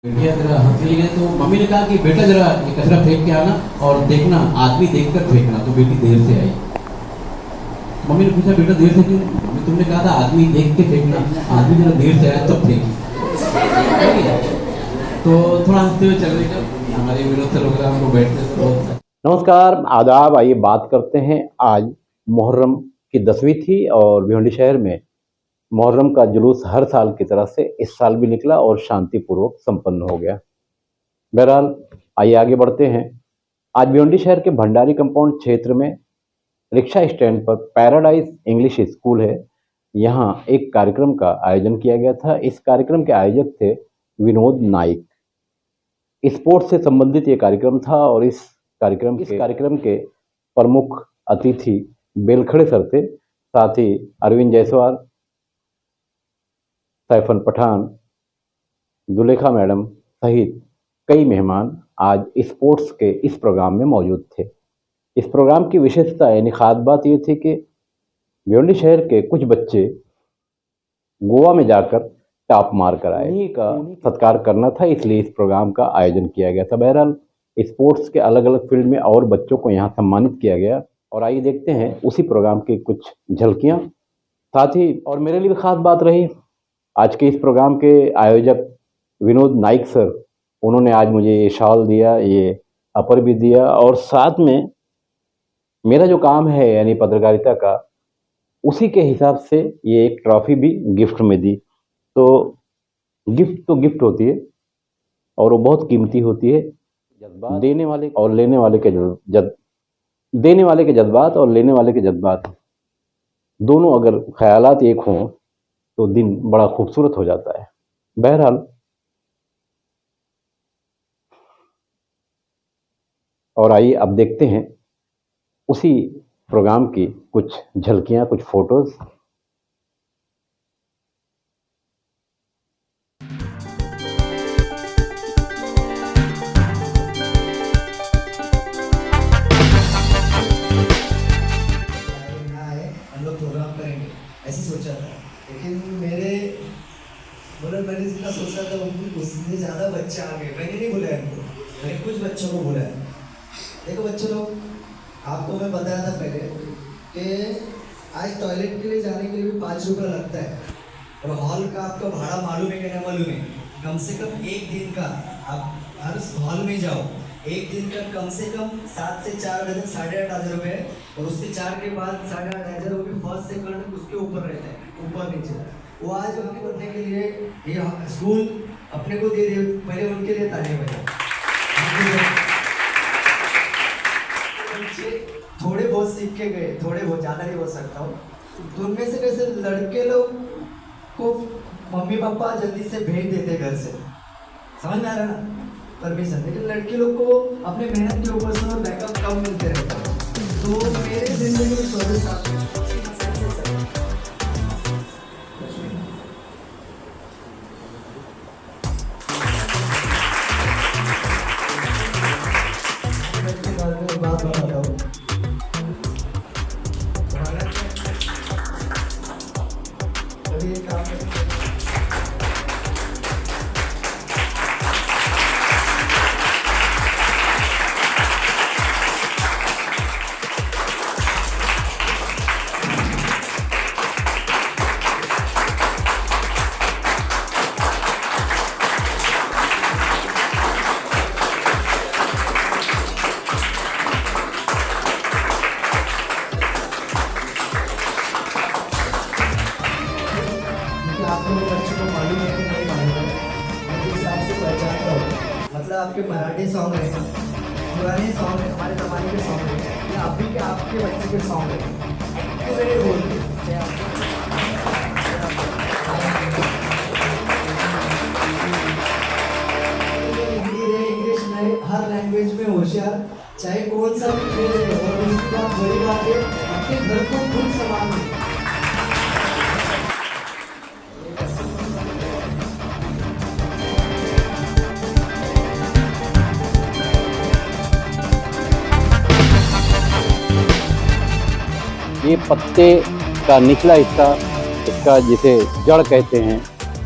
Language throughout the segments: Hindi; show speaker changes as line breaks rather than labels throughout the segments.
बेटियां जरा हंसने लगी तो मम्मी ने कहा कि बेटा जरा ये कचरा फेंक के आना और देखना आदमी देखकर फेंकना। तो बेटी देर से आई। मम्मी ने पूछा बेटा देर से क्यों? मम्मी तुमने कहा था आदमी देख के फेंकना, आदमी जरा देर से आया तब फेंकी। तो थोड़ा हंसते हुए चल रही जब हमारे विनोद सर वगैरह हम लोग बैठते तो बहुत।
नमस्कार, आदाब। आइए बात करते हैं। आज मुहर्रम की 10वीं थी और भिवंडी शहर में मुहर्रम का जुलूस हर साल की तरह से इस साल भी निकला और शांतिपूर्वक संपन्न हो गया। बहरहाल आइए आगे बढ़ते हैं। आज भिवंडी शहर के भंडारी कंपाउंड क्षेत्र में रिक्शा स्टैंड पर पैराडाइज इंग्लिश स्कूल है। यहाँ एक कार्यक्रम का आयोजन किया गया था। इस कार्यक्रम के आयोजक थे विनोद नाइक। स्पोर्ट्स से संबंधित ये कार्यक्रम था और इस कार्यक्रम के प्रमुख अतिथि बेलखड़े सर थे। साथ ही अरविंद जायसवाल, सैफन पठान, जुलेखा मैडम सहित कई मेहमान आज स्पोर्ट्स के इस प्रोग्राम में मौजूद थे। इस प्रोग्राम की विशेषता यानी खास बात ये थी कि भिवंडी शहर के कुछ बच्चे गोवा में जाकर टॉप मार कर आए। उन्हीं का सत्कार करना था, इसलिए इस प्रोग्राम का आयोजन किया गया था। बहरहाल स्पोर्ट्स के अलग अलग फील्ड में और बच्चों को यहाँ सम्मानित किया गया और आइए देखते हैं उसी प्रोग्राम की कुछ झलकियाँ। साथ ही और मेरे लिए खास बात रही आज के इस प्रोग्राम के आयोजक विनोद नाइक सर। उन्होंने आज मुझे ये शॉल दिया, ये अपर भी दिया और साथ में मेरा जो काम है यानी पत्रकारिता का, उसी के हिसाब से ये एक ट्रॉफी भी गिफ्ट में दी। तो गिफ्ट होती है और वो बहुत कीमती होती है। देने वाले और लेने वाले के देने वाले के जज्बात और लेने वाले के जज्बात दोनों अगर ख्यालात एक हों तो दिन बड़ा खूबसूरत हो जाता है। बहरहाल और आइए अब देखते हैं उसी प्रोग्राम की कुछ झलकियां, कुछ फोटोज।
हम लोग प्रोग्राम करेंगे ऐसे सोचा था, लेकिन मैंने जितना सोचा था उससे ज़्यादा बच्चे आ गए। मैंने नहीं बुलाया इनको, मैंने कुछ बच्चों को बुलाया। देखो बच्चों लोग, आपको मैं बताया था पहले कि आज टॉयलेट के लिए जाने के लिए भी 5 रुपये लगता है और हॉल का आपका भाड़ा मालूम है कि नहीं मालूम है? कम से कम एक दिन का आप हर हॉल में जाओ, एक दिन का कम से कम 7 से 4 बजे 8,500 रुपये है और उससे 4 के बाद 8,500 रुपये फर्स्ट सेकंड उसके ऊपर रहता है, ऊपर नीचे। वो आज हमें करने के लिए ये स्कूल अपने को दे दे, पहले उनके लिए ताली बजाओ। थोड़े बहुत सीख के गए, थोड़े बहुत, ज़्यादा नहीं बोल सकता हूँ। तो उनमें से वैसे लड़के लोग को मम्मी पापा जल्दी से भेज देते घर से, समझ में आ रहा ना, परमिशन। लेकिन लड़के लोग को अपने मेहनत के ऊपर से बैकअप कम मिलते रहता है। तो मेरे जिंदगी में 24 साल बात बताता हूँ। अभी एक काम आप लोगों बच्चों को मालूम है कि नहीं मालूम है, मैं जिस हिसाब से पहचानता हूँ। मतलब आपके मराठी सॉन्ग है, पुराने सॉन्ग है, हमारे ज़माने के सॉन्ग है, या अभी के आपके बच्चे के सॉन्ग है, एक्टिवेटेड बोलते हैं। हिंदी है, इंग्लिश में, हर लैंग्वेज में होशियार, चाहे कौन सा भी खेल है। और उसकी बात बड़ी बात है, अपने घर को खुद संभालना।
ये पत्ते का निचला हिस्सा, इसका जिसे जड़ कहते हैं,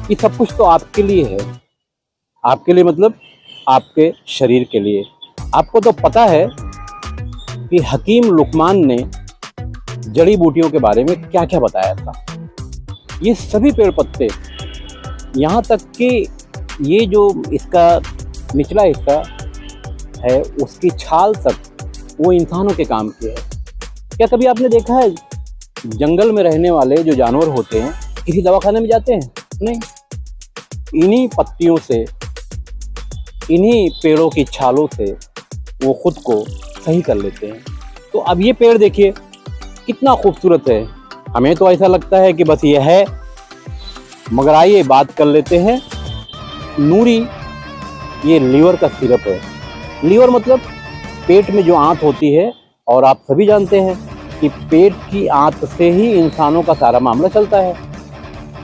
ये सब कुछ तो आपके लिए है। आपके लिए मतलब आपके शरीर के लिए। आपको तो पता है कि हकीम लुकमान ने जड़ी बूटियों के बारे में क्या क्या बताया था। ये सभी पेड़ पत्ते, यहाँ तक कि ये जो इसका निचला हिस्सा है उसकी छाल तक, वो इंसानों के काम की है। क्या कभी आपने देखा है जंगल में रहने वाले जो जानवर होते हैं किसी दवाखाने में जाते हैं? नहीं। इन्हीं पत्तियों से, इन्हीं पेड़ों की छालों से वो खुद को सही कर लेते हैं। तो अब ये पेड़ देखिए कितना खूबसूरत है। हमें तो ऐसा लगता है कि बस ये है, मगर आइए बात कर लेते हैं नूरी। ये लीवर का सिरप है। लीवर मतलब पेट में जो आंत होती है, और आप सभी जानते हैं कि पेट की आंत से ही इंसानों का सारा मामला चलता है।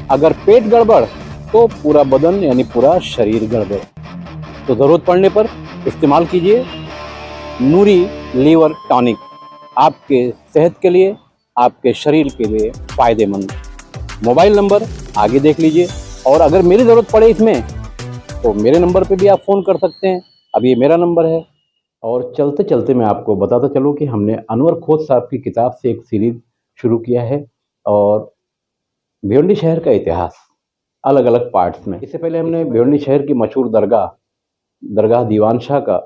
अगर पेट गड़बड़ तो पूरा बदन यानी पूरा शरीर गड़बड़। तो ज़रूरत पड़ने पर इस्तेमाल कीजिए नूरी लीवर टॉनिक। आपके सेहत के लिए, आपके शरीर के लिए फ़ायदेमंद। मोबाइल नंबर आगे देख लीजिए, और अगर मेरी ज़रूरत पड़े इसमें तो मेरे नंबर पे भी आप फ़ोन कर सकते हैं। अब ये मेरा नंबर है। और चलते चलते मैं आपको बताता चलूँ कि हमने अनवर खोत साहब की किताब से एक सीरीज़ शुरू किया है, और भिवंडी शहर का इतिहास अलग अलग पार्ट्स में। इससे पहले हमने भिवंडी शहर की मशहूर दरगाह दीवान शाह का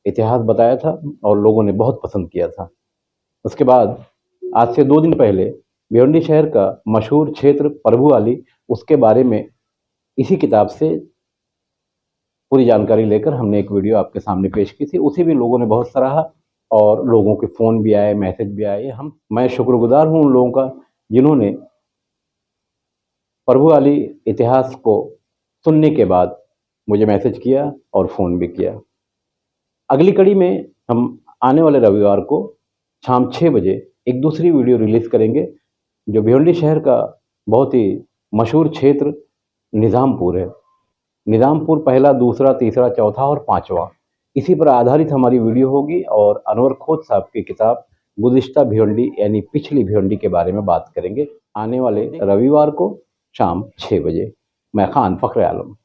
इतिहास बताया था, और लोगों ने बहुत पसंद किया था। उसके बाद आज से 2 दिन पहले भिवंडी शहर का मशहूर क्षेत्र प्रभु वाली, उसके बारे में इसी किताब से पूरी जानकारी लेकर हमने एक वीडियो आपके सामने पेश की थी। उसे भी लोगों ने बहुत सराहा, और लोगों के फ़ोन भी आए, मैसेज भी आए। मैं शुक्रगुजार हूँ उन लोगों का जिन्होंने प्रभु वाली इतिहास को सुनने के बाद मुझे मैसेज किया और फ़ोन भी किया। अगली कड़ी में हम आने वाले रविवार को शाम 6 बजे एक दूसरी वीडियो रिलीज़ करेंगे, जो भिवंडी शहर का बहुत ही मशहूर क्षेत्र निज़ामपुर है। निज़ामपुर पहला, दूसरा, तीसरा, चौथा और पाँचवा, इसी पर आधारित हमारी वीडियो होगी। और अनवर खोत साहब की किताब गुज़िश्ता भिवंडी यानी पिछली भिवंडी के बारे में बात करेंगे आने वाले रविवार को शाम 6 बजे। मैं खान फ़ख्र आलम।